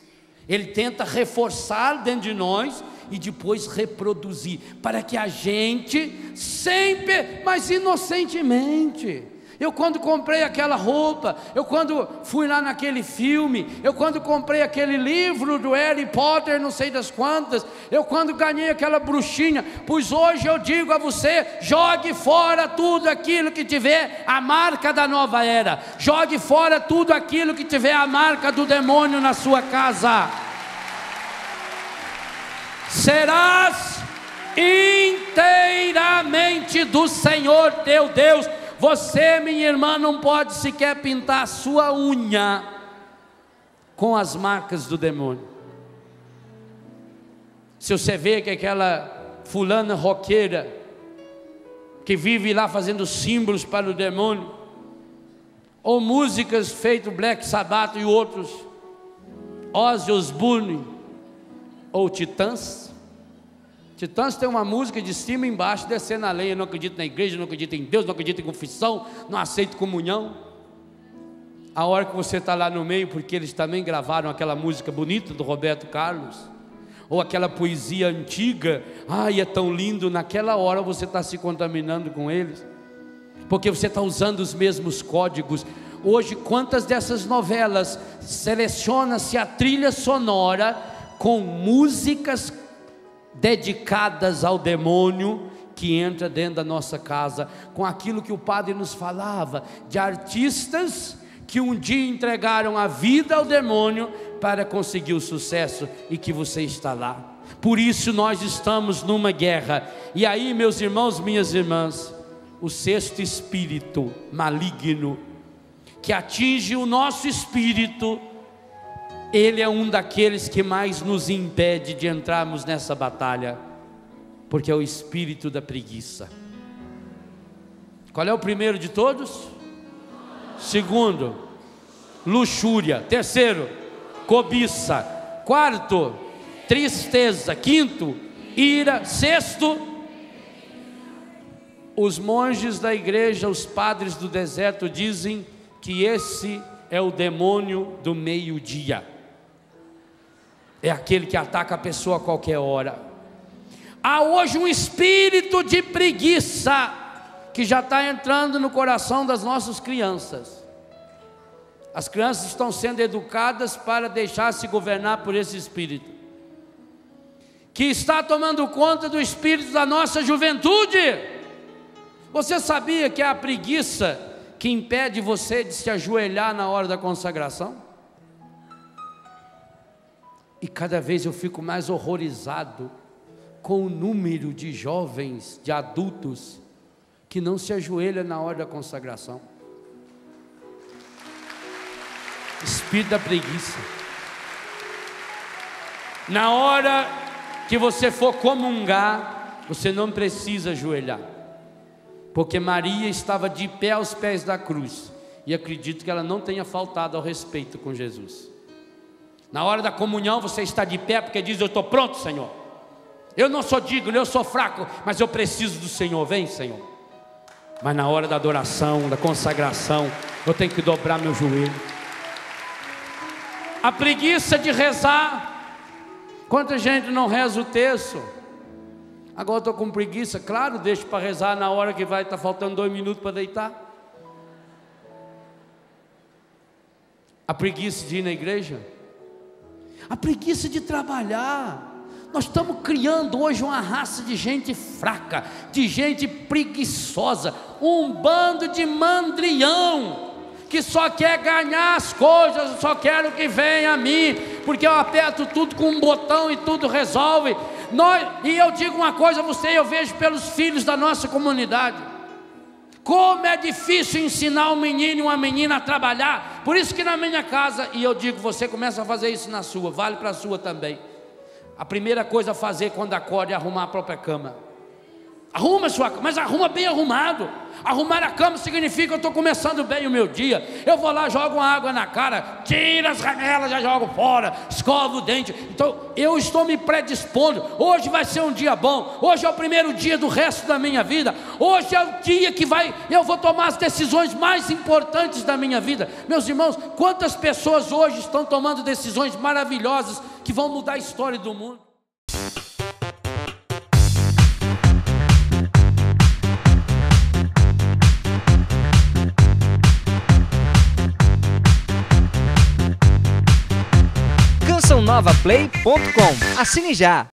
ele tenta reforçar dentro de nós e depois reproduzir, para que a gente sempre, mas inocentemente. Eu quando comprei aquela roupa, eu quando fui lá naquele filme, eu quando comprei aquele livro do Harry Potter, não sei das quantas, eu quando ganhei aquela bruxinha, pois hoje eu digo a você, jogue fora tudo aquilo que tiver a marca da nova era, jogue fora tudo aquilo que tiver a marca do demônio na sua casa. Serás inteiramente do Senhor teu Deus. Você, minha irmã, não pode sequer pintar a sua unha com as marcas do demônio. Se você vê que aquela fulana roqueira, que vive lá fazendo símbolos para o demônio, ou músicas feitas Black Sabbath e outros, Ozzy Osbourne, ou Titãs. Titãs tem uma música de cima e embaixo, descendo a lenha. Não acredito na igreja, não acredito em Deus, não acredito em confissão, não aceito comunhão. A hora que você está lá no meio, porque eles também gravaram aquela música bonita do Roberto Carlos, ou aquela poesia antiga, ai, é tão lindo, naquela hora você está se contaminando com eles, porque você está usando os mesmos códigos. Hoje, quantas dessas novelas seleciona-se a trilha sonora com músicas dedicadas ao demônio que entra dentro da nossa casa, com aquilo que o padre nos falava, de artistas que um dia entregaram a vida ao demônio para conseguir o sucesso, e que você está lá. Por isso nós estamos numa guerra. E aí, meus irmãos, minhas irmãs, o sexto espírito maligno que atinge o nosso espírito, ele é um daqueles que mais nos impede de entrarmos nessa batalha, porque é o espírito da preguiça. Qual é o primeiro de todos? Segundo, luxúria. Terceiro, cobiça. Quarto, tristeza. Quinto, ira. Sexto, os monges da igreja, os padres do deserto dizem que esse é o demônio do meio-dia. É aquele que ataca a pessoa a qualquer hora. Há hoje um espírito de preguiça que já está entrando no coração das nossas crianças. As crianças estão sendo educadas para deixar-se governar por esse espírito, que está tomando conta do espírito da nossa juventude. Você sabia que é a preguiça que impede você de se ajoelhar na hora da consagração? E cada vez eu fico mais horrorizado com o número de jovens, de adultos, que não se ajoelham na hora da consagração. Espírito da preguiça. Na hora que você for comungar, você não precisa ajoelhar, porque Maria estava de pé aos pés da cruz, e acredito que ela não tenha faltado ao respeito com Jesus. Na hora da comunhão você está de pé, porque diz: eu estou pronto, Senhor, eu não sou digno, eu sou fraco, mas eu preciso do Senhor, vem, Senhor. Mas na hora da adoração, da consagração, eu tenho que dobrar meu joelho. A preguiça de rezar. Quanta gente não reza o terço? Agora estou com preguiça. Claro, deixo para rezar na hora que vai estar faltando 2 minutos para deitar. A preguiça de ir na igreja. A preguiça de trabalhar. Nós estamos criando hoje uma raça de gente fraca, de gente preguiçosa, um bando de mandrião, que só quer ganhar as coisas, só quer o que vem a mim, porque eu aperto tudo com um botão e tudo resolve. E eu digo uma coisa a você, eu vejo pelos filhos da nossa comunidade, como é difícil ensinar um menino e uma menina a trabalhar. Por isso que na minha casa, e eu digo, você começa a fazer isso na sua, vale para a sua também. A primeira coisa a fazer quando acorda é arrumar a própria cama. Arruma a sua cama, mas arruma bem arrumado. Arrumar a cama significa que eu estou começando bem o meu dia. Eu vou lá, jogo uma água na cara, tiro as ramelas, já jogo fora, escovo o dente. Então eu estou me predispondo. Hoje vai ser um dia bom. Hoje é o primeiro dia do resto da minha vida. Hoje é o dia que eu vou tomar as decisões mais importantes da minha vida. Meus irmãos, quantas pessoas hoje estão tomando decisões maravilhosas que vão mudar a história do mundo? CançãoNovaPlay.com. Assine já!